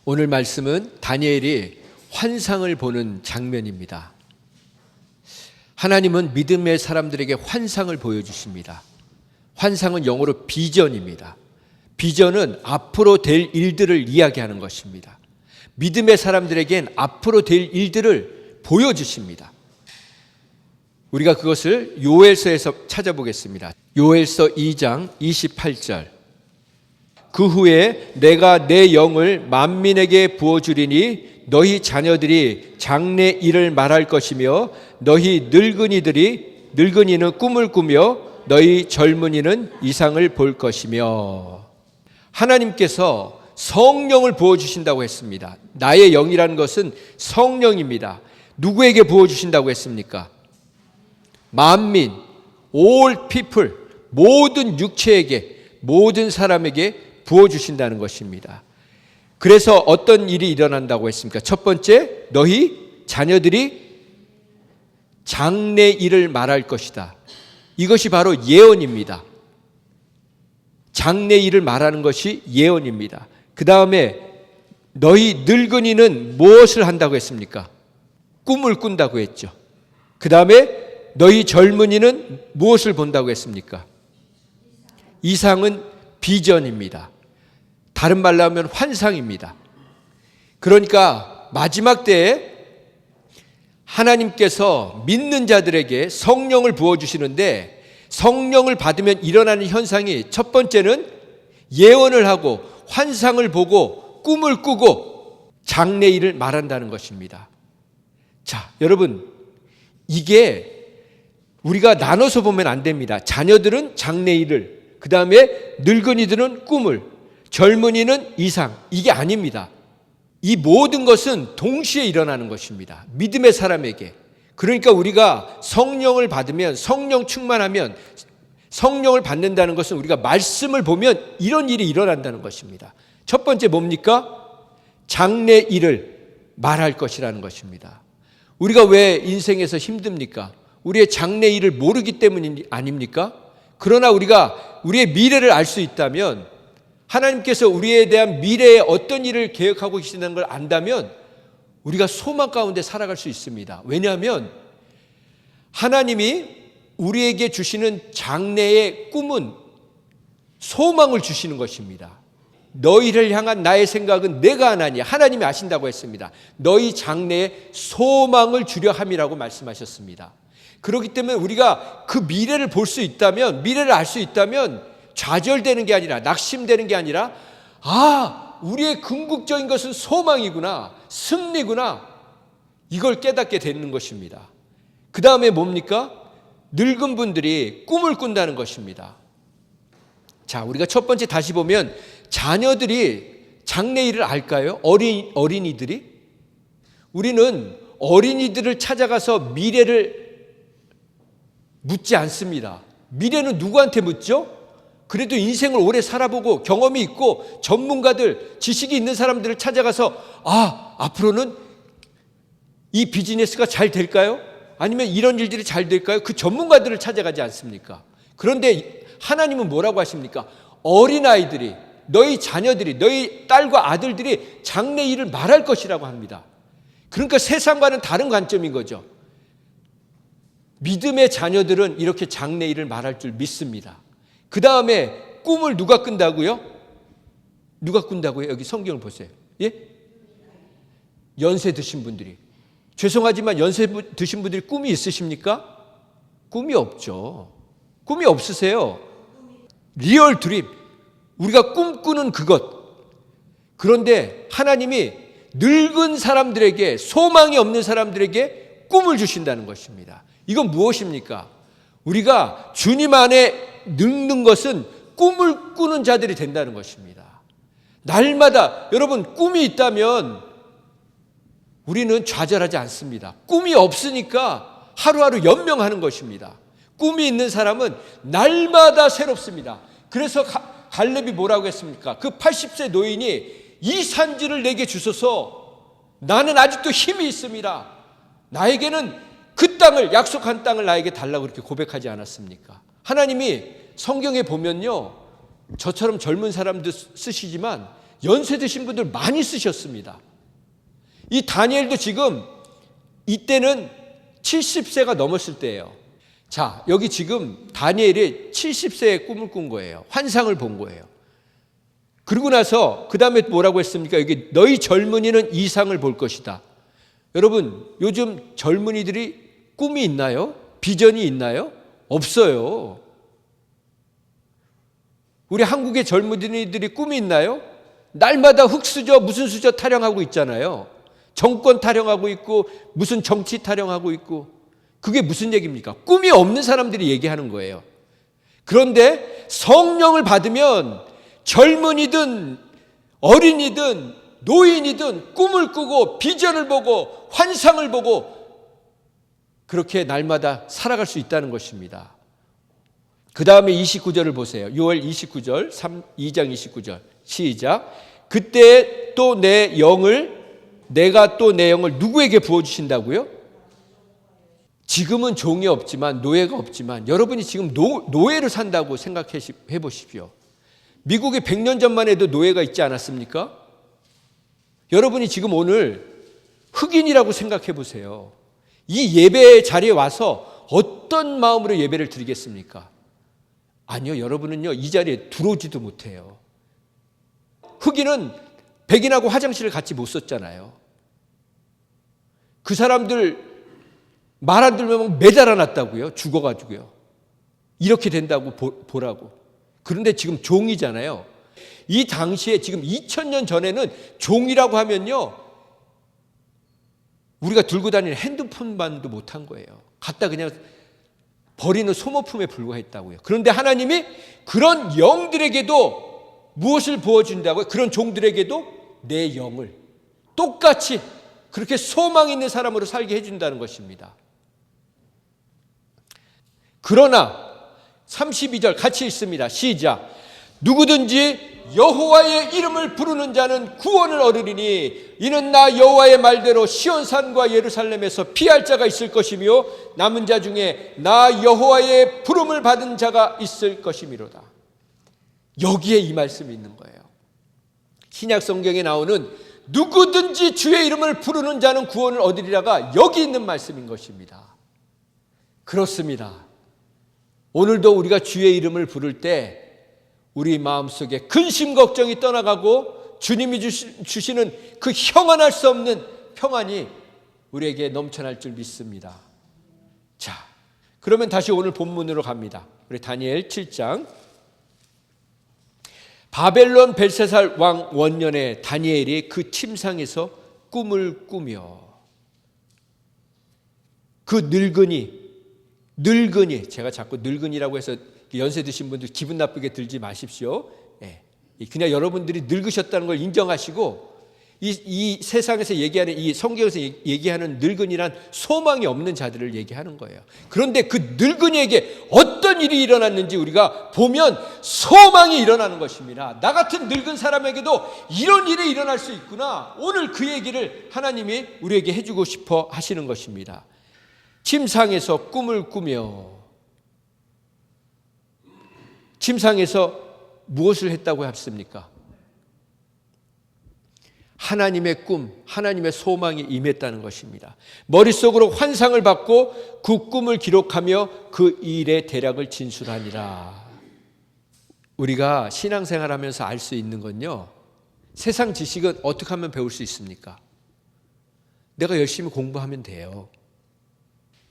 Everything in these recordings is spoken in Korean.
오늘 말씀은 다니엘이 환상을 보는 장면입니다. 하나님은 믿음의 사람들에게 환상을 보여주십니다. 환상은 영어로 비전입니다. 비전은 앞으로 될 일들을 이야기하는 것입니다. 믿음의 사람들에겐 앞으로 될 일들을 보여주십니다. 우리가 그것을 요엘서에서 찾아보겠습니다. 요엘서 2장 28절. 그 후에 내가 내 영을 만민에게 부어주리니 너희 자녀들이 장래 일을 말할 것이며 너희 늙은이는 꿈을 꾸며 너희 젊은이는 이상을 볼 것이며. 하나님께서 성령을 부어주신다고 했습니다. 나의 영이라는 것은 성령입니다. 누구에게 부어주신다고 했습니까? 만민, all people, 모든 육체에게, 모든 사람에게 부어주신다는 것입니다. 그래서 어떤 일이 일어난다고 했습니까? 첫 번째, 너희 자녀들이 장래 일을 말할 것이다. 이것이 바로 예언입니다. 장래 일을 말하는 것이 예언입니다. 그 다음에 너희 늙은이는 무엇을 한다고 했습니까? 꿈을 꾼다고 했죠. 그 다음에 너희 젊은이는 무엇을 본다고 했습니까? 이상은 비전입니다. 다른 말로 하면 환상입니다. 그러니까 마지막 때에 하나님께서 믿는 자들에게 성령을 부어주시는데, 성령을 받으면 일어나는 현상이 첫 번째는 예언을 하고 환상을 보고 꿈을 꾸고 장래 일을 말한다는 것입니다. 자, 여러분, 이게 우리가 나눠서 보면 안 됩니다. 자녀들은 장래 일을, 그 다음에 늙은이들은 꿈을, 젊은이는 이상. 이게 아닙니다. 이 모든 것은 동시에 일어나는 것입니다. 믿음의 사람에게. 그러니까 우리가 성령을 받으면, 성령 충만하면, 성령을 받는다는 것은 우리가 말씀을 보면 이런 일이 일어난다는 것입니다. 첫 번째 뭡니까? 장래 일을 말할 것이라는 것입니다. 우리가 왜 인생에서 힘듭니까? 우리의 장래 일을 모르기 때문 아닙니까? 그러나 우리가 우리의 미래를 알 수 있다면, 하나님께서 우리에 대한 미래에 어떤 일을 계획하고 계신다는 걸 안다면 우리가 소망 가운데 살아갈 수 있습니다. 왜냐하면 하나님이 우리에게 주시는 장래의 꿈은 소망을 주시는 것입니다. 너희를 향한 나의 생각은 내가 하나니, 하나님이 아신다고 했습니다. 너희 장래에 소망을 주려 함이라고 말씀하셨습니다. 그렇기 때문에 우리가 그 미래를 볼 수 있다면, 미래를 알 수 있다면 좌절되는 게 아니라, 낙심되는 게 아니라, 우리의 궁극적인 것은 소망이구나, 승리구나, 이걸 깨닫게 되는 것입니다. 그 다음에 뭡니까? 늙은 분들이 꿈을 꾼다는 것입니다. 자, 우리가 첫 번째 다시 보면 자녀들이 장래 일을 알까요? 어린이들이? 우리는 어린이들을 찾아가서 미래를 묻지 않습니다. 미래는 누구한테 묻죠? 그래도 인생을 오래 살아보고 경험이 있고 전문가들, 지식이 있는 사람들을 찾아가서 앞으로는 이 비즈니스가 잘 될까요? 아니면 이런 일들이 잘 될까요? 그 전문가들을 찾아가지 않습니까? 그런데 하나님은 뭐라고 하십니까? 어린아이들이, 너희 자녀들이, 너희 딸과 아들들이 장래 일을 말할 것이라고 합니다. 그러니까 세상과는 다른 관점인 거죠. 믿음의 자녀들은 이렇게 장래 일을 말할 줄 믿습니다. 그 다음에 꿈을 누가 꾼다고요? 누가 꾼다고요? 여기 성경을 보세요. 예? 연세 드신 분들이. 죄송하지만 연세 드신 분들이 꿈이 있으십니까? 꿈이 없죠. 꿈이 없으세요. 리얼 드림. 우리가 꿈꾸는 그것. 그런데 하나님이 늙은 사람들에게, 소망이 없는 사람들에게 꿈을 주신다는 것입니다. 이건 무엇입니까? 우리가 주님 안에 늙는 것은 꿈을 꾸는 자들이 된다는 것입니다. 날마다, 여러분, 꿈이 있다면 우리는 좌절하지 않습니다. 꿈이 없으니까 하루하루 연명하는 것입니다. 꿈이 있는 사람은 날마다 새롭습니다. 그래서 갈렙이 뭐라고 했습니까? 그 80세 노인이 이 산지를 내게 주소서, 나는 아직도 힘이 있습니다. 나에게는 그 땅을, 약속한 땅을 나에게 달라고 그렇게 고백하지 않았습니까? 하나님이 성경에 보면요, 저처럼 젊은 사람도 쓰시지만 연세 드신 분들 많이 쓰셨습니다. 이 다니엘도 지금 이때는 70세가 넘었을 때예요. 자, 여기 지금 다니엘이 70세의 꿈을 꾼 거예요. 환상을 본 거예요. 그러고 나서 그 다음에 뭐라고 했습니까? 여기 너희 젊은이는 이상을 볼 것이다. 여러분, 요즘 젊은이들이 꿈이 있나요? 비전이 있나요? 없어요. 우리 한국의 젊은이들이 꿈이 있나요? 날마다 흙수저 무슨 수저 타령하고 있잖아요. 정권 타령하고 있고 무슨 정치 타령하고 있고, 그게 무슨 얘기입니까? 꿈이 없는 사람들이 얘기하는 거예요. 그런데 성령을 받으면 젊은이든 어린이든 노인이든 꿈을 꾸고 비전을 보고 환상을 보고 그렇게 날마다 살아갈 수 있다는 것입니다. 그 다음에 29절을 보세요. 6월 29절, 2장 29절 시작. 그때 또 내가 또 내 영을 누구에게 부어주신다고요? 지금은 종이 없지만, 노예가 없지만 여러분이 지금 노예를 산다고 생각해 보십시오. 미국에 100년 전만 해도 노예가 있지 않았습니까? 여러분이 지금 오늘 흑인이라고 생각해 보세요. 이 예배 자리에 와서 어떤 마음으로 예배를 드리겠습니까? 아니요, 여러분은요, 이 자리에 들어오지도 못해요. 흑인은 백인하고 화장실을 같이 못 썼잖아요. 그 사람들 말 안 들으면 매달아 놨다고요. 죽어가지고요. 이렇게 된다고 보라고. 그런데 지금 종이잖아요. 이 당시에 지금 2000년 전에는 종이라고 하면요, 우리가 들고 다니는 핸드폰만도 못한 거예요. 갖다 그냥 버리는 소모품에 불과했다고요. 그런데 하나님이 그런 영들에게도 무엇을 부어준다고요? 그런 종들에게도 내 영을 똑같이 그렇게 소망 있는 사람으로 살게 해준다는 것입니다. 그러나 32절 같이 읽습니다. 시작. 누구든지 여호와의 이름을 부르는 자는 구원을 얻으리니 이는 나 여호와의 말대로 시온산과 예루살렘에서 피할 자가 있을 것이며 남은 자 중에 나 여호와의 부름을 받은 자가 있을 것이미로다. 여기에 이 말씀이 있는 거예요. 신약 성경에 나오는 누구든지 주의 이름을 부르는 자는 구원을 얻으리라가 여기 있는 말씀인 것입니다. 그렇습니다. 오늘도 우리가 주의 이름을 부를 때 우리 마음속에 근심 걱정이 떠나가고 주님이 주시는 그 형언할 수 없는 평안이 우리에게 넘쳐날 줄 믿습니다. 자, 그러면 다시 오늘 본문으로 갑니다. 우리 다니엘 7장. 바벨론 벨사살 왕 원년에 다니엘이 그 침상에서 꿈을 꾸며 그 늙은이, 제가 자꾸 늙은이라고 해서 연세 드신 분들 기분 나쁘게 들지 마십시오. 그냥 여러분들이 늙으셨다는 걸 인정하시고 이 세상에서 얘기하는, 이 성경에서 얘기하는 늙은이란 소망이 없는 자들을 얘기하는 거예요. 그런데 그 늙은이에게 어떤 일이 일어났는지 우리가 보면 소망이 일어나는 것입니다. 나 같은 늙은 사람에게도 이런 일이 일어날 수 있구나. 오늘 그 얘기를 하나님이 우리에게 해주고 싶어 하시는 것입니다. 침상에서 꿈을 꾸며, 침상에서 무엇을 했다고 했습니까? 하나님의 꿈, 하나님의 소망이 임했다는 것입니다. 머릿속으로 환상을 받고 그 꿈을 기록하며 그 일의 대략을 진술하니라. 우리가 신앙생활하면서 알 수 있는 건요, 세상 지식은 어떻게 하면 배울 수 있습니까? 내가 열심히 공부하면 돼요.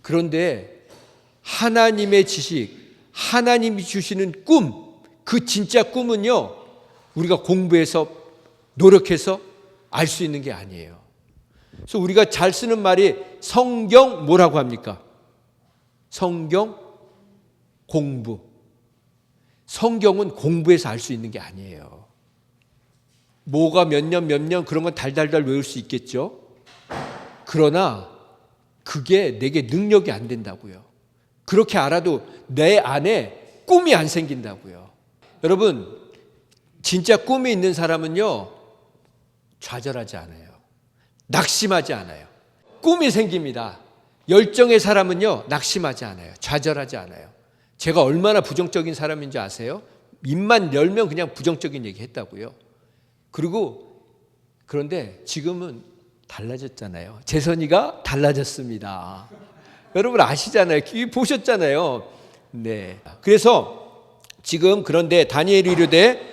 그런데 하나님의 지식, 하나님이 주시는 꿈, 그 진짜 꿈은요, 우리가 공부해서 노력해서 알 수 있는 게 아니에요. 그래서 우리가 잘 쓰는 말이 성경 뭐라고 합니까? 성경 공부. 성경은 공부해서 알 수 있는 게 아니에요. 뭐가 몇 년 그런 건 달달달 외울 수 있겠죠. 그러나 그게 내게 능력이 안 된다고요. 그렇게 알아도 내 안에 꿈이 안 생긴다고요. 여러분, 진짜 꿈이 있는 사람은요, 좌절하지 않아요. 낙심하지 않아요. 꿈이 생깁니다. 열정의 사람은요, 낙심하지 않아요. 좌절하지 않아요. 제가 얼마나 부정적인 사람인지 아세요? 입만 열면 그냥 부정적인 얘기 했다고요. 그런데 지금은 달라졌잖아요. 재선이가 달라졌습니다. 여러분 아시잖아요. 보셨잖아요. 네. 그래서 지금 그런데 다니엘이 이르되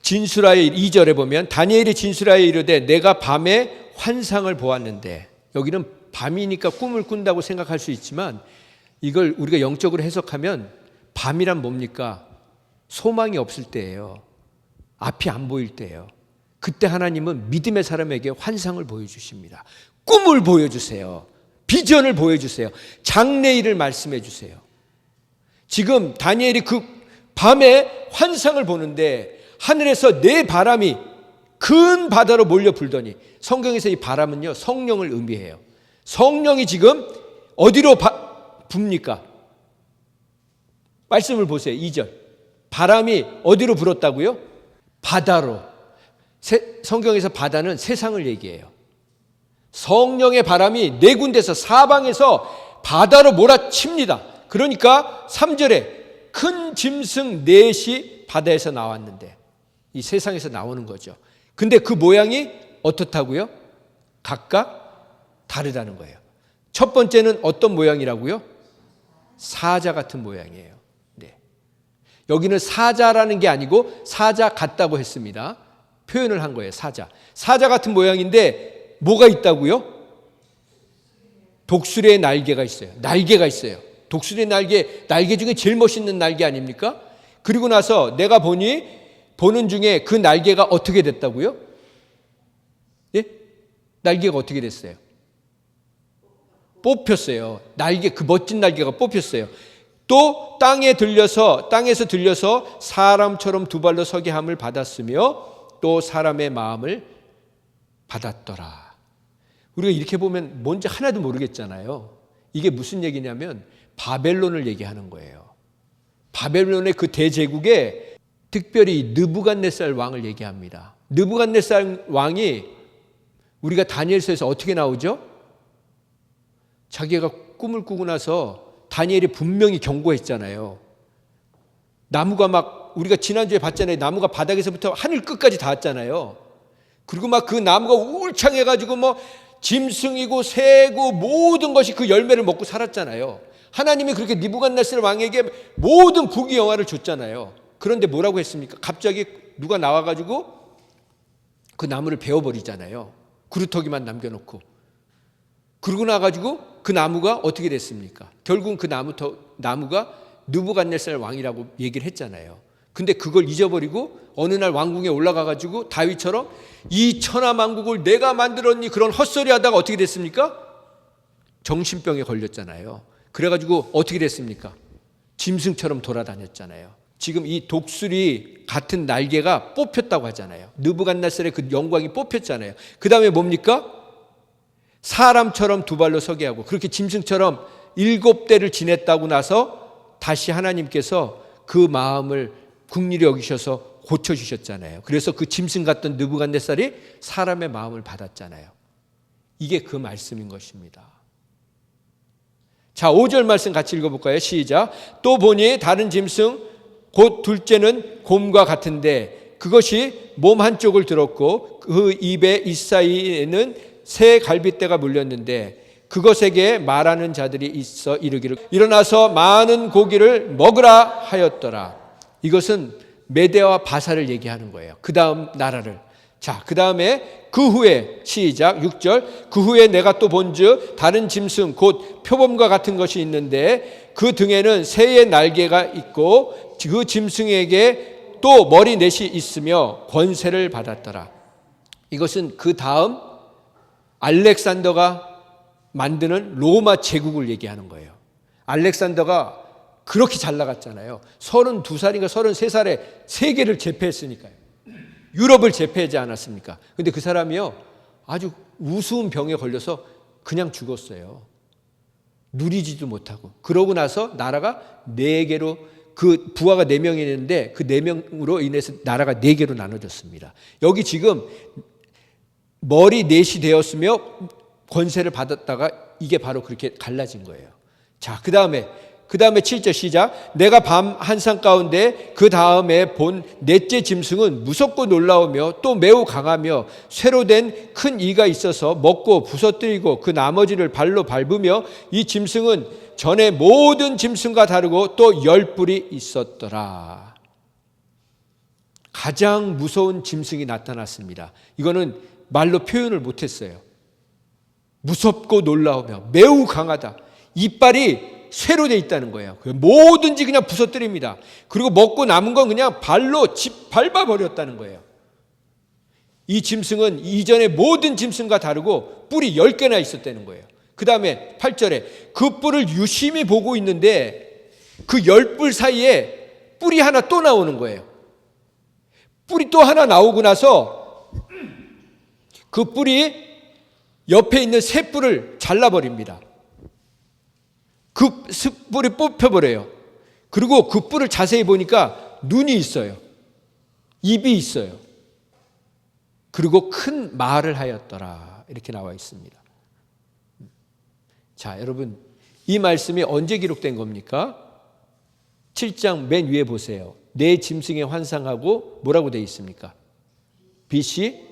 진술하여 2절에 보면 다니엘이 진술하여 이르되 내가 밤에 환상을 보았는데, 여기는 밤이니까 꿈을 꾼다고 생각할 수 있지만 이걸 우리가 영적으로 해석하면 밤이란 뭡니까? 소망이 없을 때예요. 앞이 안 보일 때예요. 그때 하나님은 믿음의 사람에게 환상을 보여주십니다. 꿈을 보여주세요. 비전을 보여주세요. 장래일을 말씀해 주세요. 지금 다니엘이 그 밤에 환상을 보는데 하늘에서 네 바람이 큰 바다로 몰려 불더니, 성경에서 이 바람은요 성령을 의미해요. 성령이 지금 어디로 붑니까? 말씀을 보세요. 2절. 바람이 어디로 불었다고요? 바다로. 성경에서 바다는 세상을 얘기해요. 성령의 바람이 네 군데서 사방에서 바다로 몰아칩니다. 그러니까 3절에 큰 짐승 넷이 바다에서 나왔는데, 이 세상에서 나오는 거죠. 근데 그 모양이 어떻다고요? 각각 다르다는 거예요. 첫 번째는 어떤 모양이라고요? 사자 같은 모양이에요. 네. 여기는 사자라는 게 아니고 사자 같다고 했습니다. 표현을 한 거예요. 사자 같은 모양인데 뭐가 있다고요? 독수리의 날개가 있어요. 날개가 있어요. 독수리의 날개 중에 제일 멋있는 날개 아닙니까? 그리고 나서 내가 보는 중에 그 날개가 어떻게 됐다고요? 예? 날개가 어떻게 됐어요? 뽑혔어요. 그 멋진 날개가 뽑혔어요. 또 땅에서 들려서 사람처럼 두 발로 서게 함을 받았으며 또 사람의 마음을 받았더라. 우리가 이렇게 보면 뭔지 하나도 모르겠잖아요. 이게 무슨 얘기냐면 바벨론을 얘기하는 거예요. 바벨론의 그 대제국에 특별히 느부갓네살 왕을 얘기합니다. 느부갓네살 왕이 우리가 다니엘서에서 어떻게 나오죠? 자기가 꿈을 꾸고 나서 다니엘이 분명히 경고했잖아요. 나무가 막, 우리가 지난주에 봤잖아요. 나무가 바닥에서부터 하늘 끝까지 닿았잖아요. 그리고 막 그 나무가 울창해가지고 짐승이고 새고 모든 것이 그 열매를 먹고 살았잖아요. 하나님이 그렇게 느부갓네살 왕에게 모든 부귀 영화를 줬잖아요. 그런데 뭐라고 했습니까? 갑자기 누가 나와가지고 그 나무를 베어버리잖아요. 구루터기만 남겨놓고. 그러고 나가지고 그 나무가 어떻게 됐습니까? 결국은 그 나무가 느부갓네살 왕이라고 얘기를 했잖아요. 근데 그걸 잊어버리고 어느 날 왕궁에 올라가가지고 다윗처럼 이 천하만국을 내가 만들었니, 그런 헛소리 하다가 어떻게 됐습니까? 정신병에 걸렸잖아요. 그래가지고 어떻게 됐습니까? 짐승처럼 돌아다녔잖아요. 지금 이 독수리 같은 날개가 뽑혔다고 하잖아요. 느부갓네살의 그 영광이 뽑혔잖아요. 그 다음에 뭡니까? 사람처럼 두 발로 서게 하고, 그렇게 짐승처럼 7대를 지냈다고 나서 다시 하나님께서 그 마음을 긍휼히 여기셔서 고쳐주셨잖아요. 그래서 그 짐승 같던 느부갓네살이 사람의 마음을 받았잖아요. 이게 그 말씀인 것입니다. 자, 5절 말씀 같이 읽어볼까요? 시작. 또 보니 다른 짐승 곧 둘째는 곰과 같은데 그것이 몸 한쪽을 들었고 그 입에 이사이에는 새 갈빗대가 물렸는데 그것에게 말하는 자들이 있어 이르기를 일어나서 많은 고기를 먹으라 하였더라. 이것은 메대와 바사를 얘기하는 거예요. 그 다음 나라를. 자, 그 다음에 그 후에 시작 6절. 그 후에 내가 또 본즉 다른 짐승 곧 표범과 같은 것이 있는데 그 등에는 새의 날개가 있고 그 짐승에게 또 머리 넷이 있으며 권세를 받았더라. 이것은 그 다음 알렉산더가 만드는 로마 제국을 얘기하는 거예요. 알렉산더가 그렇게 잘 나갔잖아요. 32살인가 33살에 세계를 제패했으니까요. 유럽을 제패하지 않았습니까? 근데 그 사람이요, 아주 우스운 병에 걸려서 그냥 죽었어요. 누리지도 못하고. 그러고 나서 나라가 4개로, 그 부하가 4명이 있는데 그 4명으로 인해서 나라가 4개로 나눠졌습니다. 여기 지금 머리 넷이 되었으며 권세를 받았다가 이게 바로 그렇게 갈라진 거예요. 자, 그 다음에 그 다음에 7절 시작. 내가 밤 한상 가운데 그 다음에 본 넷째 짐승은 무섭고 놀라우며 또 매우 강하며 쇠로 된 큰 이가 있어서 먹고 부서뜨리고 그 나머지를 발로 밟으며 이 짐승은 전에 모든 짐승과 다르고 또 10뿔이 있었더라. 가장 무서운 짐승이 나타났습니다. 이거는 말로 표현을 못했어요. 무섭고 놀라우며 매우 강하다. 이빨이 쇠로 돼 있다는 거예요. 뭐든지 그냥 부서뜨립니다. 그리고 먹고 남은 건 그냥 발로 밟아버렸다는 거예요. 이 짐승은 이전의 모든 짐승과 다르고 뿔이 10개나 있었다는 거예요. 그 다음에 8절에 그 뿔을 유심히 보고 있는데 그 10뿔 사이에 뿔이 하나 또 나오는 거예요. 뿔이 또 하나 나오고 나서 그 뿔이 옆에 있는 새 뿔을 잘라버립니다. 그 뿔이 뽑혀버려요. 그리고 그 뿔을 자세히 보니까 눈이 있어요. 입이 있어요. 그리고 큰 말을 하였더라. 이렇게 나와 있습니다. 자, 여러분, 이 말씀이 언제 기록된 겁니까? 7장 맨 위에 보세요. 네 짐승의 환상하고 뭐라고 되어 있습니까? BC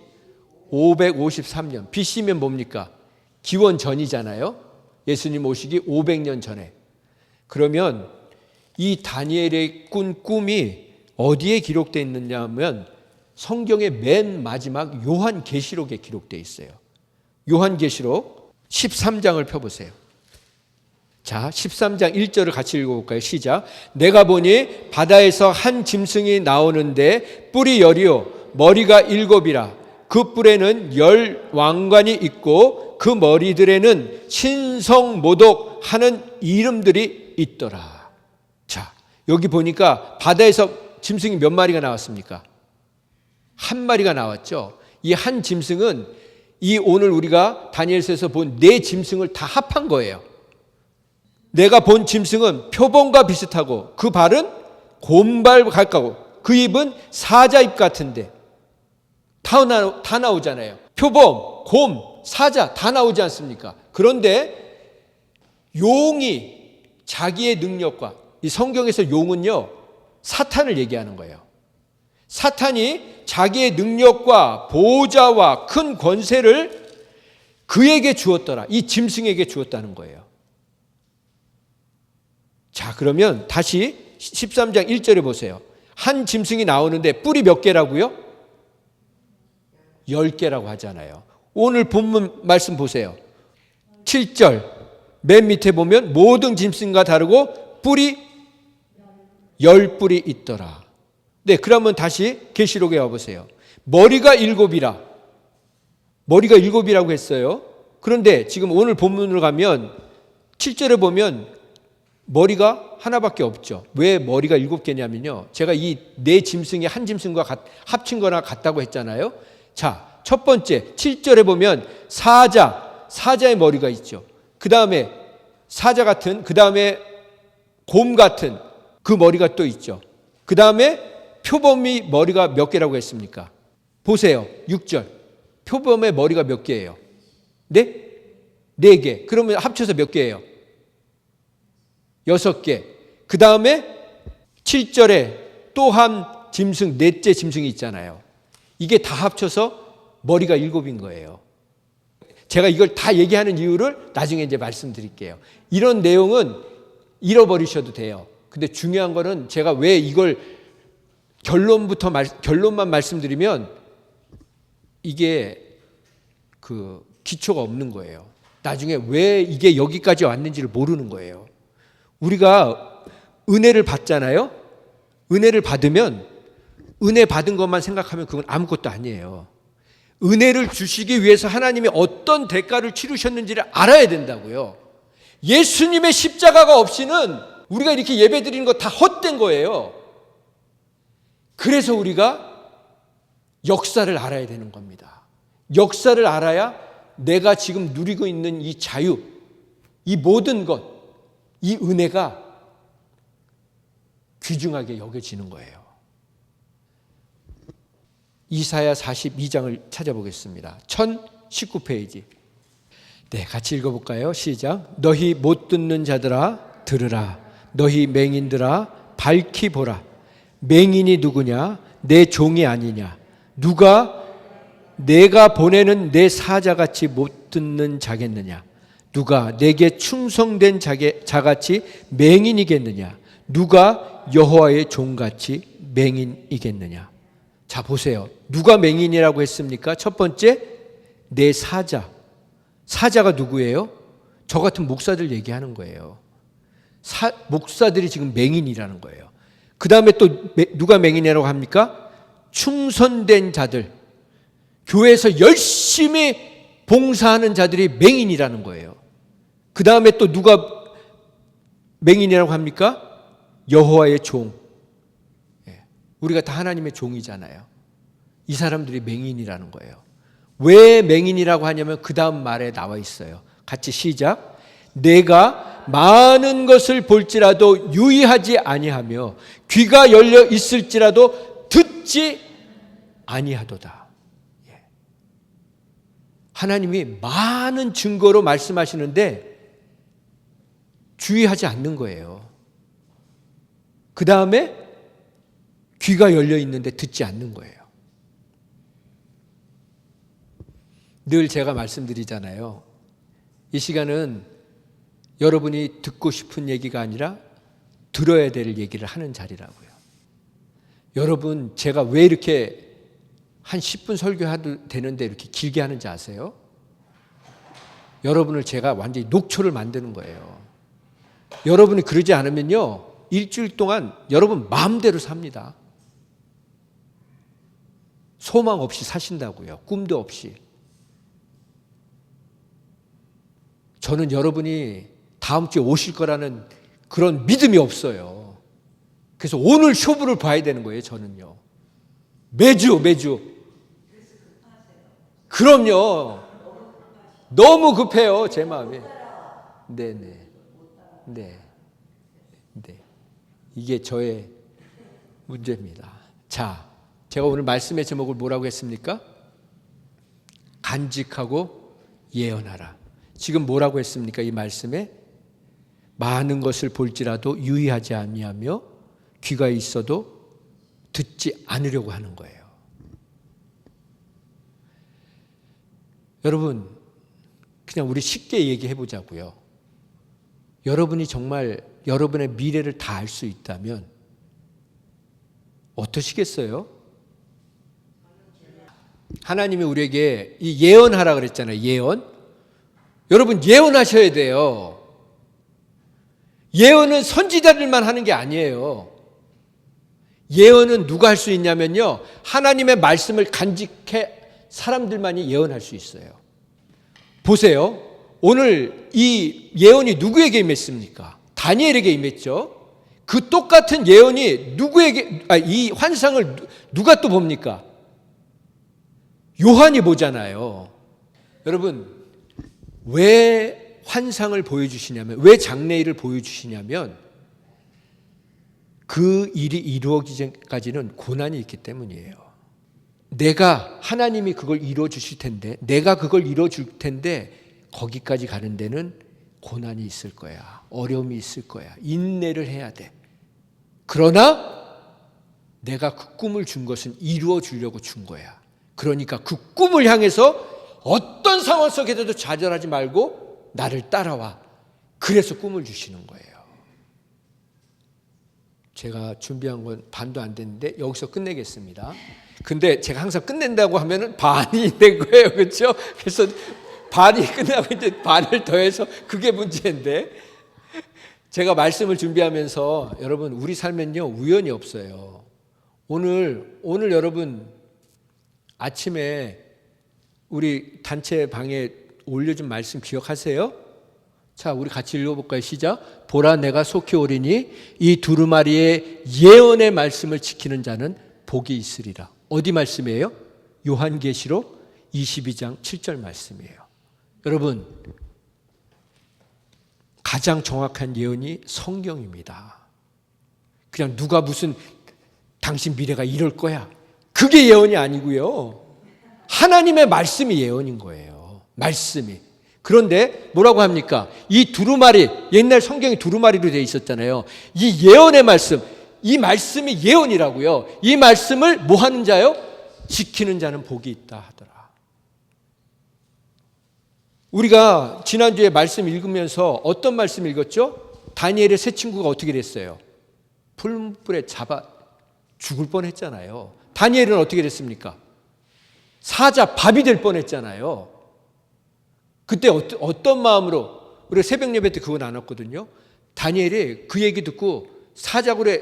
553년. BC면 뭡니까? 기원 전이잖아요. 예수님 오시기 500년 전에. 그러면 이 다니엘의 꾼 꿈이 어디에 기록되어 있느냐 하면 성경의 맨 마지막 요한계시록에 기록되어 있어요. 요한계시록 13장을 펴보세요. 자, 13장 1절을 같이 읽어볼까요? 시작. 내가 보니 바다에서 한 짐승이 나오는데 뿔이 10이요 머리가 7이라. 그 뿔에는 10 왕관이 있고 그 머리들에는 신성모독 하는 이름들이 있더라. 자, 여기 보니까 바다에서 짐승이 몇 마리가 나왔습니까? 한 마리가 나왔죠. 이 한 짐승은 이 오늘 우리가 다니엘서에서 본 네 짐승을 다 합한 거예요. 내가 본 짐승은 표범과 비슷하고 그 발은 곰발 가까고 그 입은 사자 입 같은데 다 나오잖아요. 표범, 곰, 사자 다 나오지 않습니까? 그런데 용이 자기의 능력과 이 성경에서 용은요 사탄을 얘기하는 거예요. 사탄이 자기의 능력과 보좌와 큰 권세를 그에게 주었더라. 이 짐승에게 주었다는 거예요. 자, 그러면 다시 13장 1절에 보세요. 한 짐승이 나오는데 뿔이 몇 개라고요? 10개라고 하잖아요. 오늘 본문 말씀 보세요. 7절 맨 밑에 보면 모든 짐승과 다르고 뿔이 10뿔이 있더라. 네, 그러면 다시 계시록에 와보세요. 머리가 7이라. 머리가 7이라고 했어요. 그런데 지금 오늘 본문으로 가면 7절에 보면 머리가 하나밖에 없죠. 왜 머리가 7개냐면요. 제가 이 네 짐승이 한 짐승과 합친 거나 같다고 했잖아요. 자, 첫 번째 7절에 보면 사자의 머리가 있죠. 그 다음에 사자 같은, 그 다음에 곰 같은 그 머리가 또 있죠. 그 다음에 표범이 머리가 몇 개라고 했습니까? 보세요. 6절. 표범의 머리가 몇 개예요? 네? 4개. 그러면 합쳐서 몇 개예요? 6개. 그 다음에 7절에 또 한 짐승, 넷째 짐승이 있잖아요. 이게 다 합쳐서 머리가 7인 거예요. 제가 이걸 다 얘기하는 이유를 나중에 이제 말씀드릴게요. 이런 내용은 잃어버리셔도 돼요. 근데 중요한 거는 제가 왜 이걸 결론만 말씀드리면 이게 그 기초가 없는 거예요. 나중에 왜 이게 여기까지 왔는지를 모르는 거예요. 우리가 은혜를 받잖아요. 은혜를 받으면 은혜 받은 것만 생각하면 그건 아무것도 아니에요. 은혜를 주시기 위해서 하나님이 어떤 대가를 치르셨는지를 알아야 된다고요. 예수님의 십자가가 없이는 우리가 이렇게 예배 드리는 거 다 헛된 거예요. 그래서 우리가 역사를 알아야 되는 겁니다. 역사를 알아야 내가 지금 누리고 있는 이 자유, 이 모든 것, 이 은혜가 귀중하게 여겨지는 거예요. 이사야 42장을 찾아보겠습니다. 1019페이지. 네, 같이 읽어볼까요? 시작. 너희 못 듣는 자들아 들으라. 너희 맹인들아 밝히 보라. 맹인이 누구냐? 내 종이 아니냐? 누가 내가 보내는 내 사자같이 못 듣는 자겠느냐? 누가 내게 충성된 자같이 맹인이겠느냐? 누가 여호와의 종같이 맹인이겠느냐? 자, 보세요. 누가 맹인이라고 했습니까? 첫 번째, 내 사자. 사자가 누구예요? 저 같은 목사들 얘기하는 거예요. 목사들이 지금 맹인이라는 거예요. 그 다음에 또 누가 맹인이라고 합니까? 충성된 자들. 교회에서 열심히 봉사하는 자들이 맹인이라는 거예요. 그 다음에 또 누가 맹인이라고 합니까? 여호와의 종. 우리가 다 하나님의 종이잖아요. 이 사람들이 맹인이라는 거예요. 왜 맹인이라고 하냐면 그 다음 말에 나와 있어요. 같이 시작. 내가 많은 것을 볼지라도 유의하지 아니하며 귀가 열려 있을지라도 듣지 아니하도다. 하나님이 많은 증거로 말씀하시는데 주의하지 않는 거예요. 그 다음에 귀가 열려 있는데 듣지 않는 거예요. 늘 제가 말씀드리잖아요. 이 시간은 여러분이 듣고 싶은 얘기가 아니라 들어야 될 얘기를 하는 자리라고요. 여러분, 제가 왜 이렇게 한 10분 설교해도 되는데 이렇게 길게 하는지 아세요? 여러분을 제가 완전히 녹초를 만드는 거예요. 여러분이 그러지 않으면요, 일주일 동안 여러분 마음대로 삽니다. 소망 없이 사신다고요. 꿈도 없이. 저는 여러분이 다음 주에 오실 거라는 그런 믿음이 없어요. 그래서 오늘 쇼부를 봐야 되는 거예요, 저는요. 매주. 그럼요. 너무 급해요, 제 마음이. 네. 이게 저의 문제입니다. 자, 제가 오늘 말씀의 제목을 뭐라고 했습니까? 간직하고 예언하라. 지금 뭐라고 했습니까? 이 말씀에 많은 것을 볼지라도 유의하지 아니하며 귀가 있어도 듣지 않으려고 하는 거예요. 여러분, 그냥 우리 쉽게 얘기해 보자고요. 여러분이 정말 여러분의 미래를 다 알 수 있다면 어떠시겠어요? 하나님이 우리에게 이 예언하라 그랬잖아요. 예언. 여러분, 예언하셔야 돼요. 예언은 선지자들만 하는 게 아니에요. 예언은 누가 할 수 있냐면요, 하나님의 말씀을 간직해 사람들만이 예언할 수 있어요. 보세요. 오늘 이 예언이 누구에게 임했습니까? 다니엘에게 임했죠. 그 똑같은 예언이 누구에게, 이 환상을 누가 또 봅니까? 요한이 보잖아요. 여러분, 왜 환상을 보여주시냐면, 왜 장래일을 보여주시냐면, 그 일이 이루어지기 전까지는 고난이 있기 때문이에요. 하나님이 그걸 이루어 주실 텐데, 내가 그걸 이루어 줄 텐데, 거기까지 가는 데는 고난이 있을 거야. 어려움이 있을 거야. 인내를 해야 돼. 그러나 내가 그 꿈을 준 것은 이루어 주려고 준 거야. 그러니까 그 꿈을 향해서 어떤 상황 속에서도 좌절하지 말고 나를 따라와. 그래서 꿈을 주시는 거예요. 제가 준비한 건 반도 안 됐는데 여기서 끝내겠습니다. 근데 제가 항상 끝낸다고 하면은 반이 된 거예요. 그렇죠? 그래서 반이 끝나고 이제 반을 더해서 그게 문제인데, 제가 말씀을 준비하면서 여러분, 우리 삶엔요 우연이 없어요. 오늘 여러분 아침에 우리 단체 방에 올려준 말씀 기억하세요? 자, 우리 같이 읽어볼까요? 시작. 보라, 내가 속히 오리니 이 두루마리의 예언의 말씀을 지키는 자는 복이 있으리라. 어디 말씀이에요? 요한계시록 22장 7절 말씀이에요. 여러분, 가장 정확한 예언이 성경입니다. 그냥 누가 무슨 당신 미래가 이럴 거야, 그게 예언이 아니고요. 하나님의 말씀이 예언인 거예요. 말씀이. 그런데 뭐라고 합니까? 이 두루마리, 옛날 성경이 두루마리로 되어 있었잖아요. 이 예언의 말씀, 이 말씀이 예언이라고요. 이 말씀을 뭐 하는 자요? 지키는 자는 복이 있다 하더라. 우리가 지난주에 말씀 읽으면서 어떤 말씀 읽었죠? 다니엘의 세 친구가 어떻게 됐어요? 풀무불에 잡아 죽을 뻔했잖아요. 다니엘은 어떻게 됐습니까? 사자 밥이 될 뻔했잖아요. 그때 어떤 마음으로, 우리가 새벽 예배 때 그거 나눴거든요. 다니엘이 그 얘기 듣고 사자굴에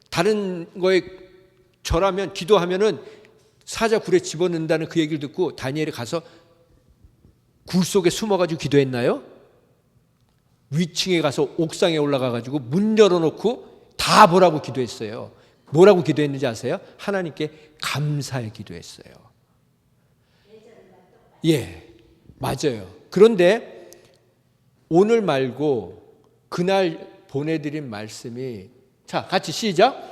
다른 거에 절하면, 기도하면은 사자굴에 집어넣는다는 그 얘기를 듣고 다니엘이 가서 굴 속에 숨어가지고 기도했나요? 위층에 가서 옥상에 올라가가지고 문 열어놓고 다 보라고 기도했어요. 뭐라고 기도했는지 아세요? 하나님께 감사의 기도했어요. 예, 맞아요. 그런데 오늘 말고 그날 보내드린 말씀이, 자, 같이 시작.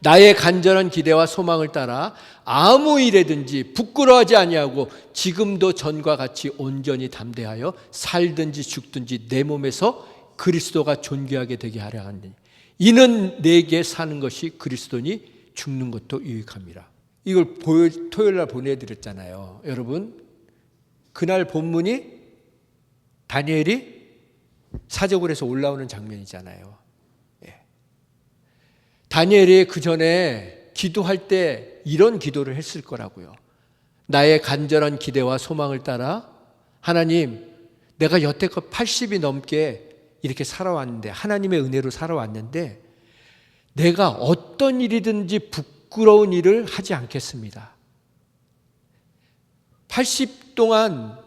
나의 간절한 기대와 소망을 따라 아무 일에든지 부끄러워하지 아니하고 지금도 전과 같이 온전히 담대하여 살든지 죽든지 내 몸에서 그리스도가 존귀하게 되게 하려 하니 이는 내게 사는 것이 그리스도니 죽는 것도 유익함이라. 이걸 토요일 날 보내드렸잖아요. 여러분, 그날 본문이 다니엘이 사자굴에서 올라오는 장면이잖아요. 다니엘이 그 전에 기도할 때 이런 기도를 했을 거라고요. 나의 간절한 기대와 소망을 따라 하나님, 내가 여태껏 80이 넘게 이렇게 살아왔는데, 하나님의 은혜로 살아왔는데 내가 어떤 일이든지 부끄러운 일을 하지 않겠습니다. 80 동안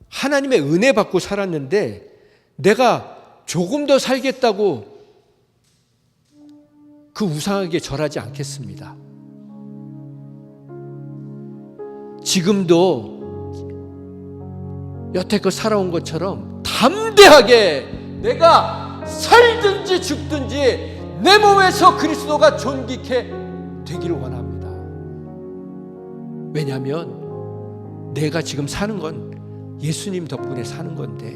하나님의 은혜 받고 살았는데 내가 조금 더 살겠다고 그 우상에게 절하지 않겠습니다. 지금도 여태껏 살아온 것처럼 담대하게 내가 살든지 죽든지 내 몸에서 그리스도가 존귀케 되기를 원합니다. 왜냐하면 내가 지금 사는 건 예수님 덕분에 사는 건데,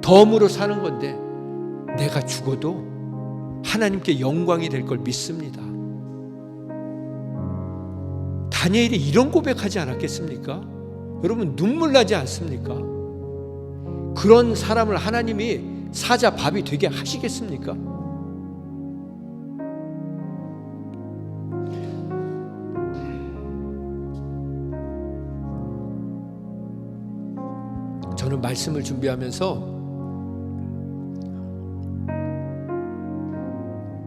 덤으로 사는 건데, 내가 죽어도 하나님께 영광이 될 걸 믿습니다. 다니엘이 이런 고백하지 않았겠습니까? 여러분, 눈물 나지 않습니까? 그런 사람을 하나님이 사자 밥이 되게 하시겠습니까? 저는 말씀을 준비하면서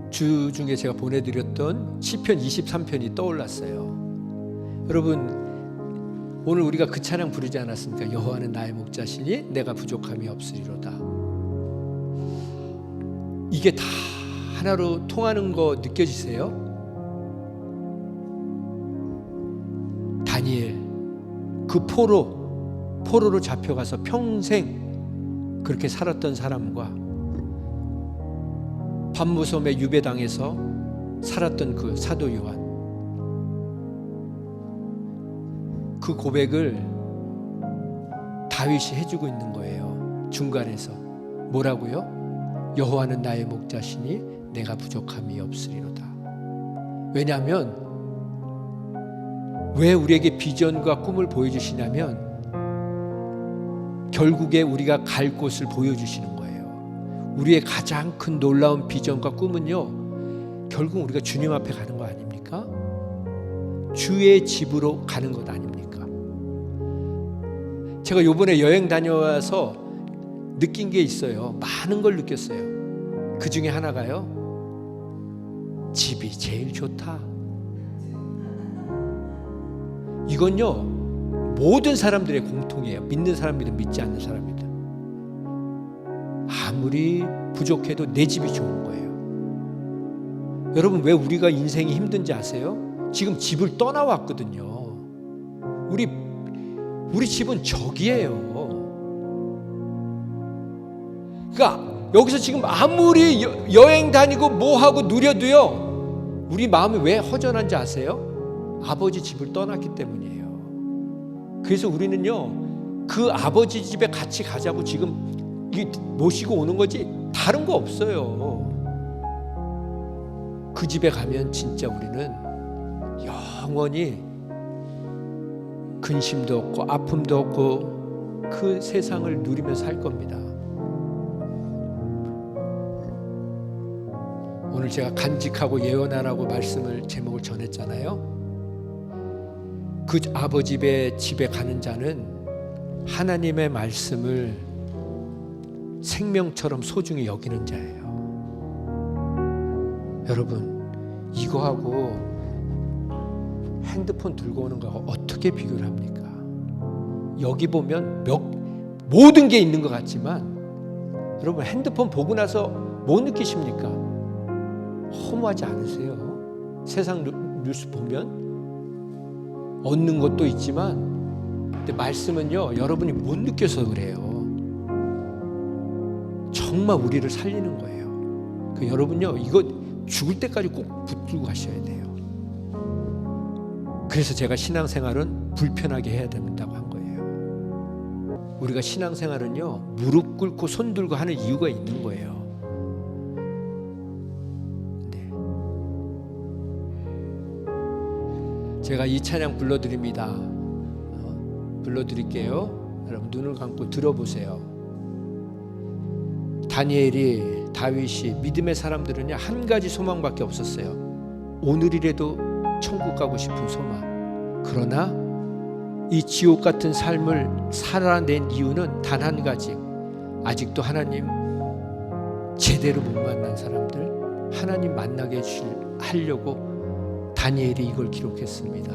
주 중에 제가 보내드렸던 시편 23편이 떠올랐어요. 여러분, 오늘 우리가 그 찬양 부르지 않았습니까? 여호와는 나의 목자시니 내가 부족함이 없으리로다. 이게 다 하나로 통하는 거 느껴지세요? 다니엘, 그 포로로 잡혀가서 평생 그렇게 살았던 사람과 밤무섬에 유배당해서 살았던 그 사도 요한, 그 고백을 다윗이 해주고 있는 거예요. 중간에서 뭐라고요? 여호와는 나의 목자시니 내가 부족함이 없으리로다. 왜냐하면 왜 우리에게 비전과 꿈을 보여주시냐면 결국에 우리가 갈 곳을 보여주시는 거예요. 우리의 가장 큰 놀라운 비전과 꿈은요, 결국 우리가 주님 앞에 가는 거 아닙니까? 주의 집으로 가는 것 아닙니까? 제가 요번에 여행 다녀와서 느낀 게 있어요. 많은 걸 느꼈어요. 그 중에 하나가요, 집이 제일 좋다. 이건요, 모든 사람들의 공통이에요. 믿는 사람이든 믿지 않는 사람이든. 아무리 부족해도 내 집이 좋은 거예요. 여러분, 왜 우리가 인생이 힘든지 아세요? 지금 집을 떠나왔거든요. 우리 집은 저기예요. 그러니까 여기서 지금 아무리 여행 다니고 뭐하고 누려도요, 우리 마음이 왜 허전한지 아세요? 아버지 집을 떠났기 때문이에요. 그래서 우리는요, 그 아버지 집에 같이 가자고 지금 모시고 오는 거지 다른 거 없어요. 그 집에 가면 진짜 우리는 영원히 근심도 없고 아픔도 없고 그 세상을 누리면서 살 겁니다. 오늘 제가 간직하고 예언하라고 말씀을 제목을 전했잖아요. 그 아버지 집에 가는 자는 하나님의 말씀을 생명처럼 소중히 여기는 자예요. 여러분, 이거하고 핸드폰 들고 오는 거하고 어떻게 비교를 합니까? 여기 보면 모든 게 있는 것 같지만 여러분, 핸드폰 보고 나서 뭐 느끼십니까? 허무하지 않으세요? 세상 뉴스 보면 얻는 것도 있지만 근데 말씀은요, 여러분이 못 느껴서 그래요. 정말 우리를 살리는 거예요. 여러분요, 이거 죽을 때까지 꼭 붙들고 가셔야 돼요. 그래서 제가 신앙생활은 불편하게 해야 된다고 한 거예요. 우리가 신앙생활은요, 무릎 꿇고 손 들고 하는 이유가 있는 거예요. 네. 제가 이 찬양 불러드립니다. 불러드릴게요. 여러분 눈을 감고 들어보세요. 다니엘이, 다윗이, 믿음의 사람들은요, 한 가지 소망밖에 없었어요. 오늘이라도 천국 가고 싶은 소망. 그러나 이 지옥 같은 삶을 살아낸 이유는 단 한 가지. 아직도 하나님 제대로 못 만난 사람들 하나님 만나게 하려고 다니엘이 이걸 기록했습니다.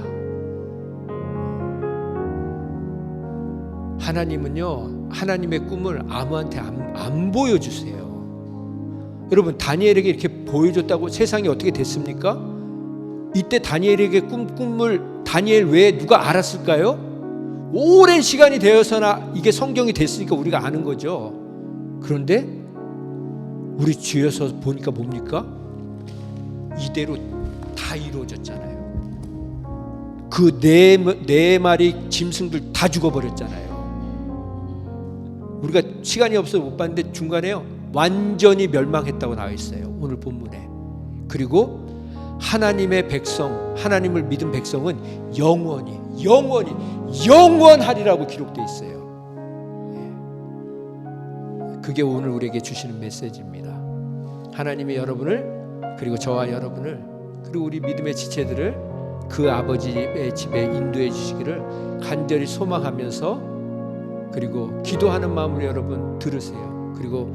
하나님은요, 하나님의 꿈을 아무한테 안 보여주세요. 여러분, 다니엘에게 이렇게 보여줬다고 세상이 어떻게 됐습니까? 이때 다니엘에게 꿈을 다니엘 외에 누가 알았을까요? 오랜 시간이 되어서나 이게 성경이 됐으니까 우리가 아는 거죠. 그런데 우리 주여서 보니까 뭡니까? 이대로 다 이루어졌잖아요. 그 네 마리 짐승들 다 죽어버렸잖아요. 우리가 시간이 없어서 못 봤는데 중간에요, 완전히 멸망했다고 나와 있어요, 오늘 본문에. 그리고 하나님의 백성, 하나님을 믿은 백성은 영원하리라고 기록되어 있어요. 그게 오늘 우리에게 주시는 메시지입니다. 하나님이 여러분을, 그리고 저와 여러분을, 그리고 우리 믿음의 지체들을 그 아버지의 집에 인도해 주시기를 간절히 소망하면서, 그리고 기도하는 마음으로 여러분 들으세요. 그리고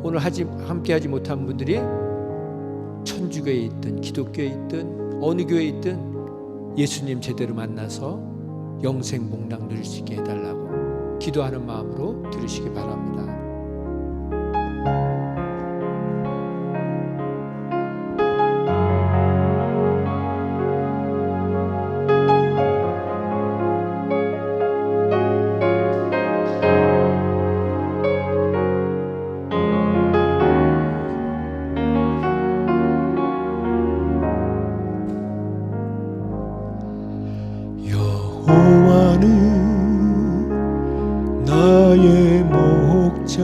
오늘 함께 하지 못한 분들이 천주교에 있든 기독교에 있든 어느 교회에 있든 예수님 제대로 만나서 영생 복락 누릴 수 있게 해달라고 기도하는 마음으로 들으시기 바랍니다. 여호와는 나의 목자,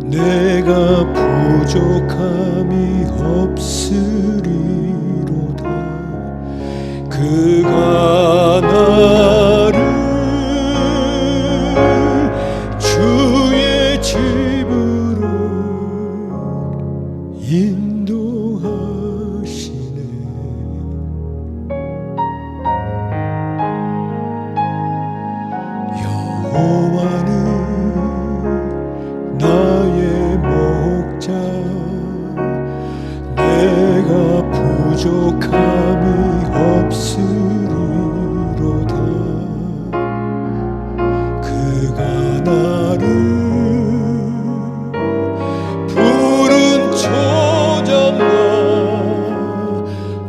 내가 부족함이 없으리로다. 그가 나를 주의 집으로 인도하시네. 여호와는 나의 목자, 내가 부족함이 없으리로다. 그가 나를 푸른 초장과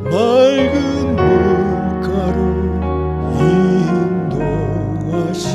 맑은 물가로 인도하시도다.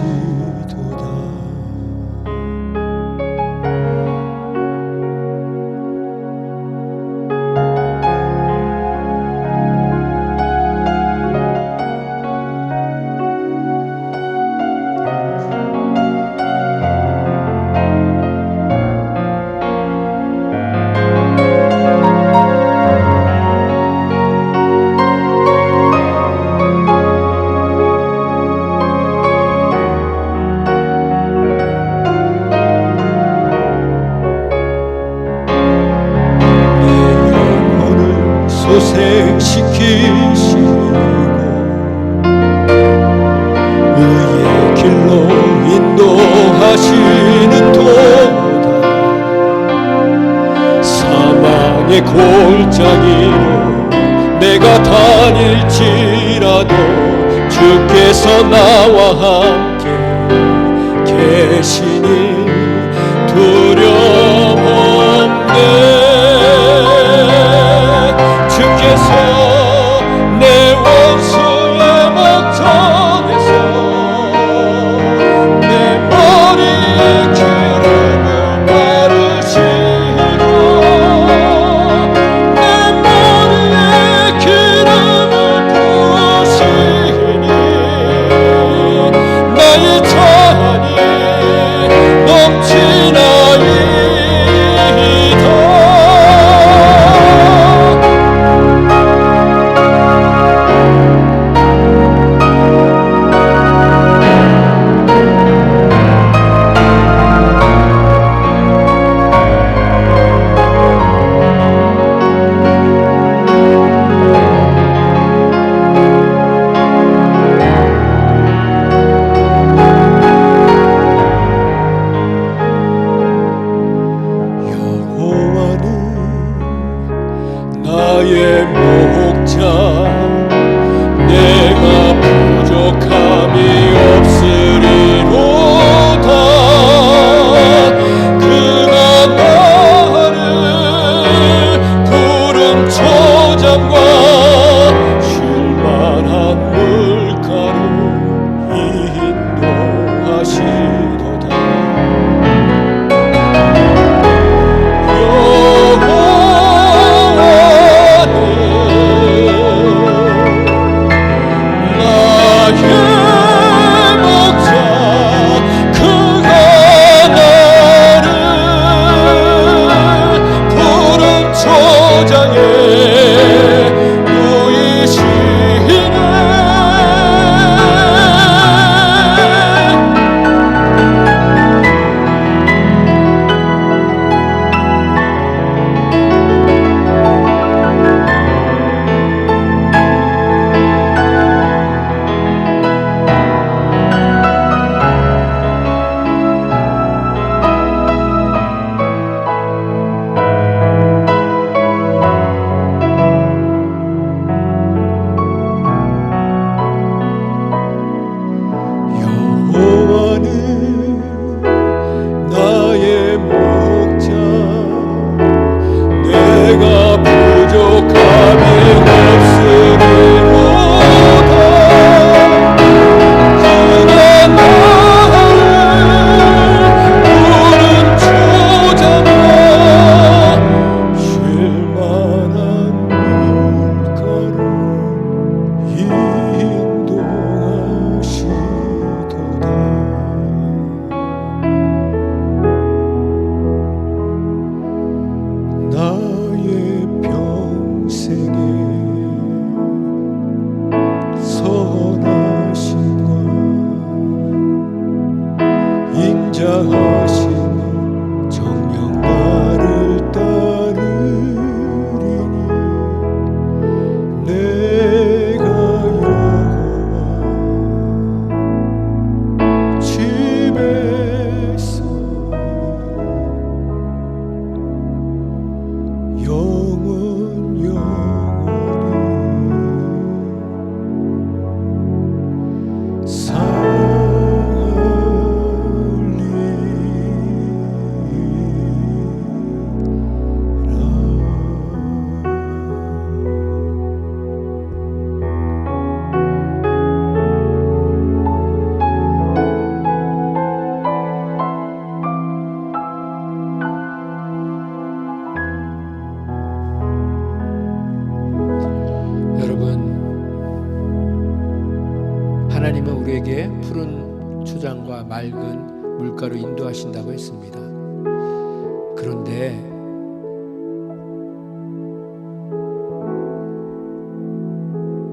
길로 인도하시는 도다. 사망의 골짜기로 내가 다닐지라도 주께서 나와 함께 계시니 두려움 없네. 주께서 내 원수의 목전에서 내 머리에 기름을 바르시고 내 머리에 기름을 부으시니 나의 잔이 넘치나이다. 나의 목자 내가 부족함이 없으리로다. 그가 나를 푸른 초장과 쉴만한 물가로 인도하시도다. 나의 목자 내가 부족함이 없으리로다. 그가 나를 푸른 초장과 쉴만한 물가로 인도하시도다. 나의 평생에 선하심과 인자하심이 정녕 나를 따르리니 내가 여호와 집에서 영원 영원히 하나님은 우리에게 푸른 초장과 맑은 물가로 인도하신다고 했습니다. 그런데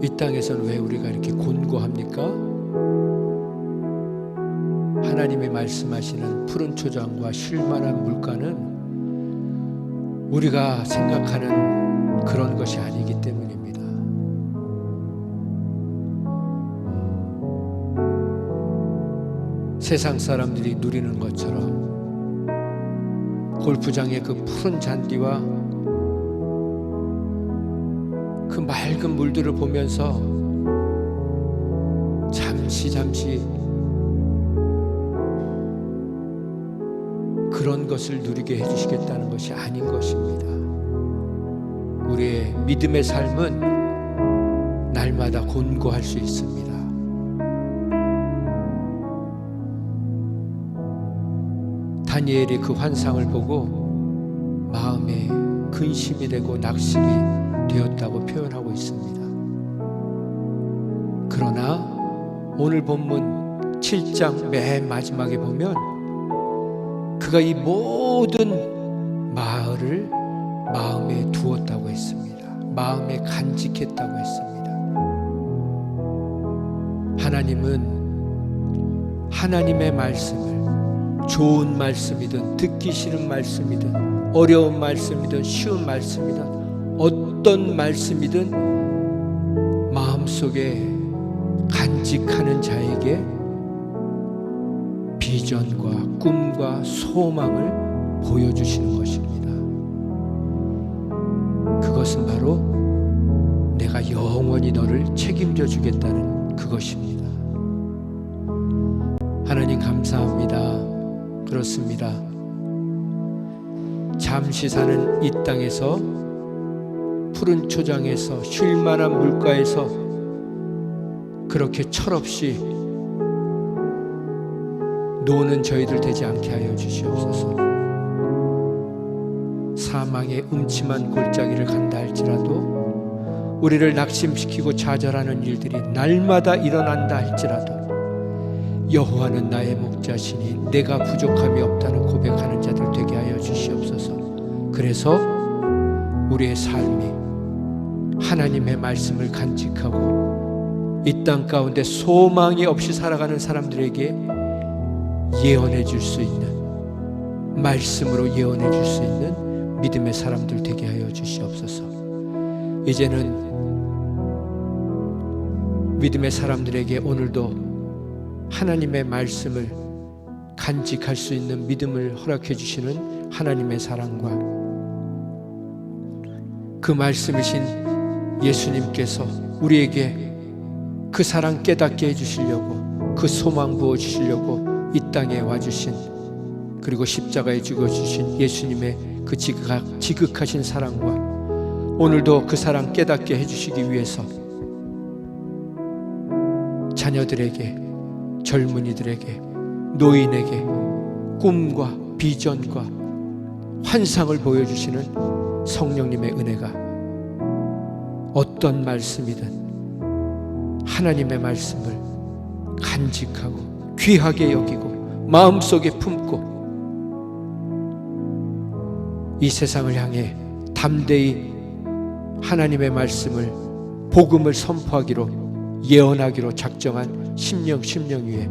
이 땅에서는 왜 우리가 이렇게 곤고합니까? 하나님이 말씀하시는 푸른 초장과 쉴만한 물가는 우리가 생각하는 그런 것이 아니기 때문입니다. 세상 사람들이 누리는 것처럼 골프장의 그 푸른 잔디와 그 맑은 물들을 보면서 잠시 그런 것을 누리게 해주시겠다는 것이 아닌 것입니다. 우리의 믿음의 삶은 날마다 곤고할 수 있습니다. 다니엘이 그 환상을 보고 마음에 근심이 되고 낙심이 되었다고 표현하고 있습니다. 그러나 오늘 본문 7장 맨 마지막에 보면 그가 이 모든 마을을 마음에 두었다고 했습니다. 마음에 간직했다고 했습니다. 하나님은 하나님의 말씀을 좋은 말씀이든 듣기 싫은 말씀이든 어려운 말씀이든 쉬운 말씀이든 어떤 말씀이든 마음속에 간직하는 자에게 비전과 꿈과 소망을 보여주시는 것입니다. 그것은 바로 내가 영원히 너를 책임져 주겠다는 그것입니다. 하나님 감사합니다. 그렇습니다. 잠시 사는 이 땅에서 푸른 초장에서 쉴 만한 물가에서 그렇게 철없이 노는 저희들 되지 않게 하여 주시옵소서. 사망의 음침한 골짜기를 간다 할지라도 우리를 낙심시키고 좌절하는 일들이 날마다 일어난다 할지라도 여호와는 나의 목자시니 내가 부족함이 없다는 고백하는 자들 되게 하여 주시옵소서. 그래서 우리의 삶이 하나님의 말씀을 간직하고 이 땅 가운데 소망이 없이 살아가는 사람들에게 예언해 줄 수 있는, 말씀으로 예언해 줄 수 있는 믿음의 사람들 되게 하여 주시옵소서. 이제는 믿음의 사람들에게 오늘도 하나님의 말씀을 간직할 수 있는 믿음을 허락해 주시는 하나님의 사랑과 그 말씀이신 예수님께서 우리에게 그 사랑 깨닫게 해주시려고, 그 소망 부어주시려고 이 땅에 와주신, 그리고 십자가에 죽어주신 예수님의 그 지극하신 사랑과 오늘도 그 사랑 깨닫게 해주시기 위해서 자녀들에게, 젊은이들에게, 노인에게 꿈과 비전과 환상을 보여주시는 성령님의 은혜가 어떤 말씀이든 하나님의 말씀을 간직하고 귀하게 여기고 마음속에 품고 이 세상을 향해 담대히 하나님의 말씀을, 복음을 선포하기로, 예언하기로 작정한 심령 위에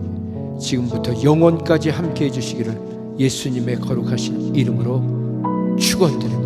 지금부터 영원까지 함께 해주시기를 예수님의 거룩하신 이름으로 축원드립니다.